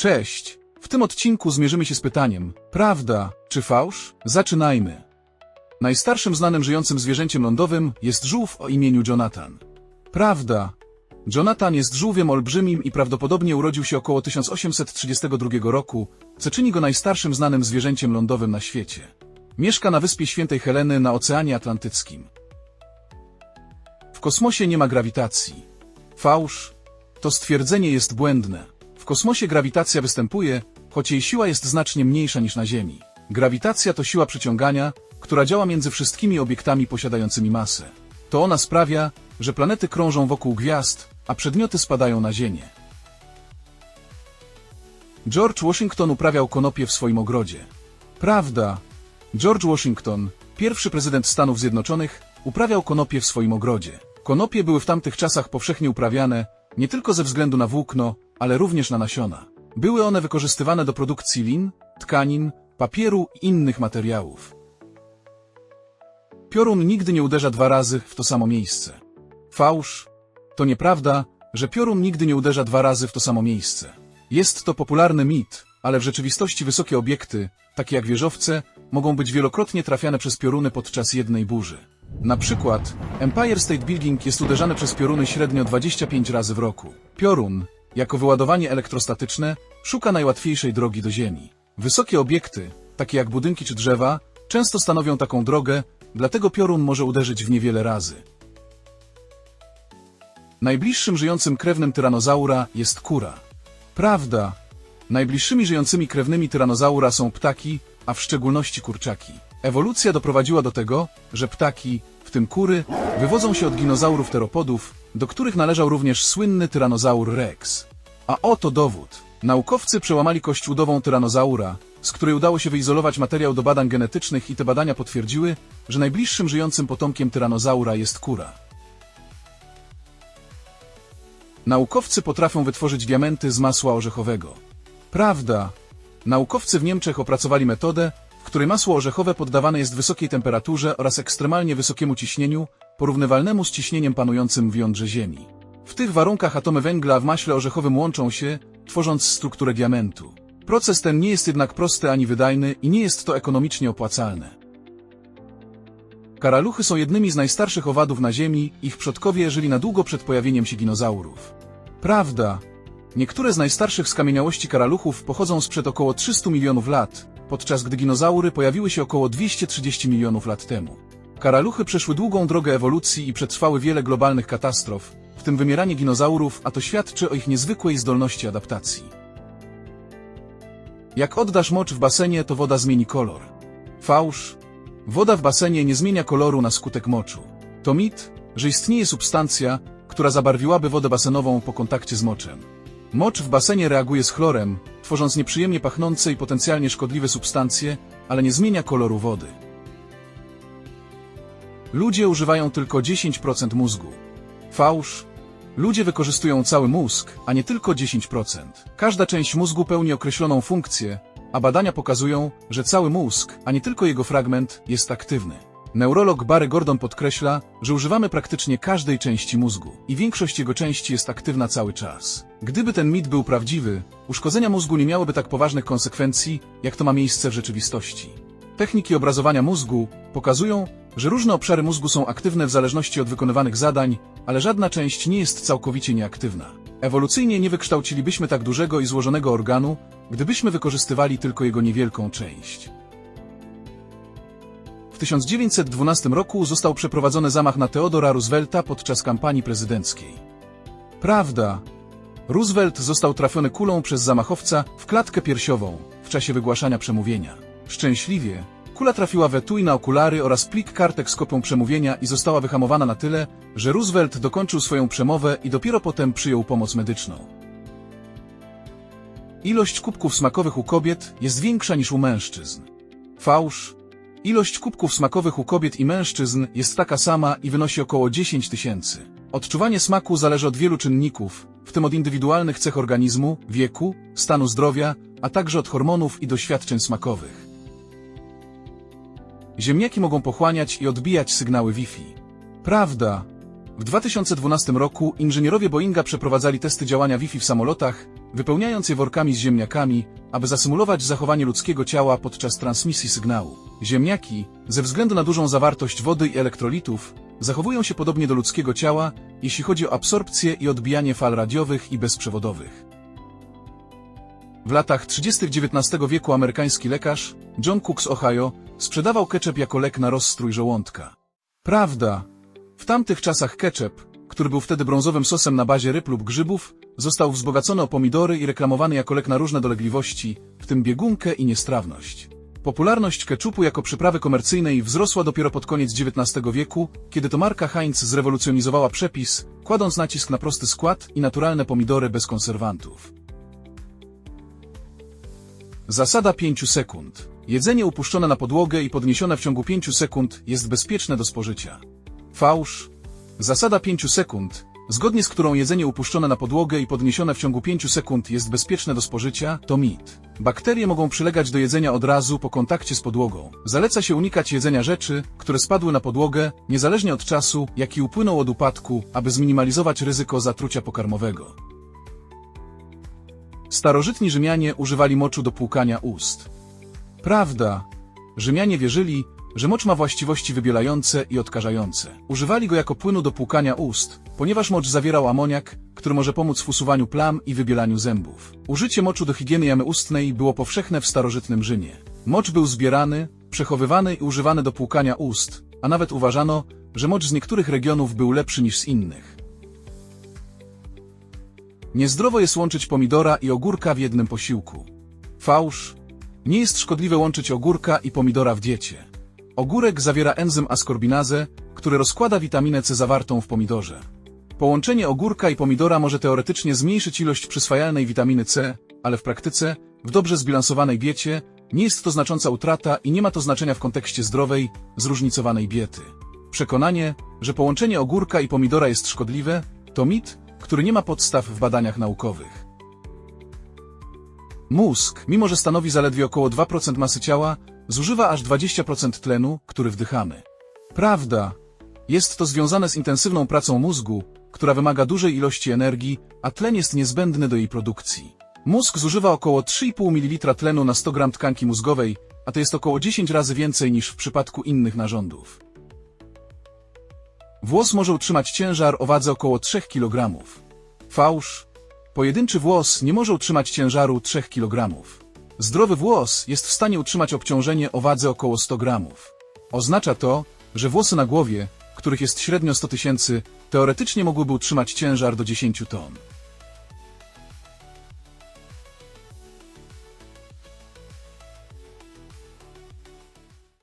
Cześć! W tym odcinku zmierzymy się z pytaniem: prawda czy fałsz? Zaczynajmy. Najstarszym znanym żyjącym zwierzęciem lądowym jest żółw o imieniu Jonathan. Prawda. Jonathan jest żółwiem olbrzymim i prawdopodobnie urodził się około 1832 roku, co czyni go najstarszym znanym zwierzęciem lądowym na świecie. Mieszka na wyspie Świętej Heleny na Oceanie Atlantyckim. W kosmosie nie ma grawitacji. Fałsz. To stwierdzenie jest błędne. W kosmosie grawitacja występuje, choć jej siła jest znacznie mniejsza niż na Ziemi. Grawitacja to siła przyciągania, która działa między wszystkimi obiektami posiadającymi masę. To ona sprawia, że planety krążą wokół gwiazd, a przedmioty spadają na Ziemię. George Washington uprawiał konopie w swoim ogrodzie. Prawda. George Washington, pierwszy prezydent Stanów Zjednoczonych, uprawiał konopie w swoim ogrodzie. Konopie były w tamtych czasach powszechnie uprawiane, nie tylko ze względu na włókno, ale również na nasiona. Były one wykorzystywane do produkcji lin, tkanin, papieru i innych materiałów. Piorun nigdy nie uderza 2 razy w to samo miejsce. Fałsz. To nieprawda, że piorun nigdy nie uderza 2 razy w to samo miejsce. Jest to popularny mit, ale w rzeczywistości wysokie obiekty, takie jak wieżowce, mogą być wielokrotnie trafiane przez pioruny podczas jednej burzy. Na przykład Empire State Building jest uderzany przez pioruny średnio 25 razy w roku. Piorun, jako wyładowanie elektrostatyczne, szuka najłatwiejszej drogi do Ziemi. Wysokie obiekty, takie jak budynki czy drzewa, często stanowią taką drogę, dlatego piorun może uderzyć w nie wiele razy. Najbliższym żyjącym krewnym tyranozaura jest kura. Prawda. Najbliższymi żyjącymi krewnymi tyranozaura są ptaki, a w szczególności kurczaki. Ewolucja doprowadziła do tego, że ptaki, w tym kury, wywodzą się od dinozaurów teropodów, do których należał również słynny tyranozaur Rex. A oto dowód. Naukowcy przełamali kość udową tyranozaura, z której udało się wyizolować materiał do badań genetycznych i te badania potwierdziły, że najbliższym żyjącym potomkiem tyranozaura jest kura. Naukowcy potrafią wytworzyć diamenty z masła orzechowego. Prawda. Naukowcy w Niemczech opracowali metodę, w której masło orzechowe poddawane jest wysokiej temperaturze oraz ekstremalnie wysokiemu ciśnieniu, porównywalnemu z ciśnieniem panującym w jądrze Ziemi. W tych warunkach atomy węgla w maśle orzechowym łączą się, tworząc strukturę diamentu. Proces ten nie jest jednak prosty ani wydajny i nie jest to ekonomicznie opłacalne. Karaluchy są jednymi z najstarszych owadów na Ziemi, ich przodkowie żyli na długo przed pojawieniem się dinozaurów. Prawda. Niektóre z najstarszych skamieniałości karaluchów pochodzą sprzed około 300 milionów lat, podczas gdy dinozaury pojawiły się około 230 milionów lat temu. Karaluchy przeszły długą drogę ewolucji i przetrwały wiele globalnych katastrof, w tym wymieranie dinozaurów, a to świadczy o ich niezwykłej zdolności adaptacji. Jak oddasz mocz w basenie, to woda zmieni kolor. Fałsz. Woda w basenie nie zmienia koloru na skutek moczu. To mit, że istnieje substancja, która zabarwiłaby wodę basenową po kontakcie z moczem. Mocz w basenie reaguje z chlorem, tworząc nieprzyjemnie pachnące i potencjalnie szkodliwe substancje, ale nie zmienia koloru wody. Ludzie używają tylko 10% mózgu. Fałsz. Ludzie wykorzystują cały mózg, a nie tylko 10%. Każda część mózgu pełni określoną funkcję, a badania pokazują, że cały mózg, a nie tylko jego fragment, jest aktywny. Neurolog Barry Gordon podkreśla, że używamy praktycznie każdej części mózgu i większość jego części jest aktywna cały czas. Gdyby ten mit był prawdziwy, uszkodzenia mózgu nie miałyby tak poważnych konsekwencji, jak to ma miejsce w rzeczywistości. Techniki obrazowania mózgu pokazują, że różne obszary mózgu są aktywne w zależności od wykonywanych zadań, ale żadna część nie jest całkowicie nieaktywna. Ewolucyjnie nie wykształcilibyśmy tak dużego i złożonego organu, gdybyśmy wykorzystywali tylko jego niewielką część. W 1912 roku został przeprowadzony zamach na Theodora Roosevelta podczas kampanii prezydenckiej. Prawda. Roosevelt został trafiony kulą przez zamachowca w klatkę piersiową w czasie wygłaszania przemówienia. Szczęśliwie, kula trafiła w etui na okulary oraz plik kartek z kopią przemówienia i została wyhamowana na tyle, że Roosevelt dokończył swoją przemowę i dopiero potem przyjął pomoc medyczną. Ilość kubków smakowych u kobiet jest większa niż u mężczyzn. Fałsz. Ilość kubków smakowych u kobiet i mężczyzn jest taka sama i wynosi około 10 000. Odczuwanie smaku zależy od wielu czynników, w tym od indywidualnych cech organizmu, wieku, stanu zdrowia, a także od hormonów i doświadczeń smakowych. Ziemniaki mogą pochłaniać i odbijać sygnały Wi-Fi. Prawda. W 2012 roku inżynierowie Boeinga przeprowadzali testy działania Wi-Fi w samolotach wypełniając je workami z ziemniakami, aby zasymulować zachowanie ludzkiego ciała podczas transmisji sygnału. Ziemniaki, ze względu na dużą zawartość wody i elektrolitów, zachowują się podobnie do ludzkiego ciała, jeśli chodzi o absorpcję i odbijanie fal radiowych i bezprzewodowych. W latach 30. XIX wieku amerykański lekarz John Cook z Ohio sprzedawał ketchup jako lek na rozstrój żołądka. Prawda. W tamtych czasach ketchup, który był wtedy brązowym sosem na bazie ryb lub grzybów, został wzbogacony o pomidory i reklamowany jako lek na różne dolegliwości, w tym biegunkę i niestrawność. Popularność ketchupu jako przyprawy komercyjnej wzrosła dopiero pod koniec XIX wieku, kiedy to marka Heinz zrewolucjonizowała przepis, kładąc nacisk na prosty skład i naturalne pomidory bez konserwantów. Zasada 5 sekund. Jedzenie upuszczone na podłogę i podniesione w ciągu 5 sekund jest bezpieczne do spożycia. Fałsz. Zasada 5 sekund, zgodnie z którą jedzenie upuszczone na podłogę i podniesione w ciągu 5 sekund jest bezpieczne do spożycia, to mit. Bakterie mogą przylegać do jedzenia od razu po kontakcie z podłogą. Zaleca się unikać jedzenia rzeczy, które spadły na podłogę, niezależnie od czasu, jaki upłynął od upadku, aby zminimalizować ryzyko zatrucia pokarmowego. Starożytni Rzymianie używali moczu do płukania ust. Prawda. Rzymianie wierzyli, że mocz ma właściwości wybielające i odkażające. Używali go jako płynu do płukania ust, ponieważ mocz zawierał amoniak, który może pomóc w usuwaniu plam i wybielaniu zębów. Użycie moczu do higieny jamy ustnej było powszechne w starożytnym Rzymie. Mocz był zbierany, przechowywany i używany do płukania ust, a nawet uważano, że mocz z niektórych regionów był lepszy niż z innych. Niezdrowo jest łączyć pomidora i ogórka w jednym posiłku. Fałsz. Nie jest szkodliwe łączyć ogórka i pomidora w diecie. Ogórek zawiera enzym askorbinazę, który rozkłada witaminę C zawartą w pomidorze. Połączenie ogórka i pomidora może teoretycznie zmniejszyć ilość przyswajalnej witaminy C, ale w praktyce, w dobrze zbilansowanej diecie, nie jest to znacząca utrata i nie ma to znaczenia w kontekście zdrowej, zróżnicowanej diety. Przekonanie, że połączenie ogórka i pomidora jest szkodliwe, to mit, który nie ma podstaw w badaniach naukowych. Mózg, mimo że stanowi zaledwie około 2% masy ciała, zużywa aż 20% tlenu, który wdychamy. Prawda. Jest to związane z intensywną pracą mózgu, która wymaga dużej ilości energii, a tlen jest niezbędny do jej produkcji. Mózg zużywa około 3,5 ml tlenu na 100 g tkanki mózgowej, a to jest około 10 razy więcej niż w przypadku innych narządów. Włos może utrzymać ciężar o wadze około 3 kg. Fałsz. Pojedynczy włos nie może utrzymać ciężaru 3 kg. Zdrowy włos jest w stanie utrzymać obciążenie o wadze około 100 g. Oznacza to, że włosy na głowie, których jest średnio 100 000, teoretycznie mogłyby utrzymać ciężar do 10 ton.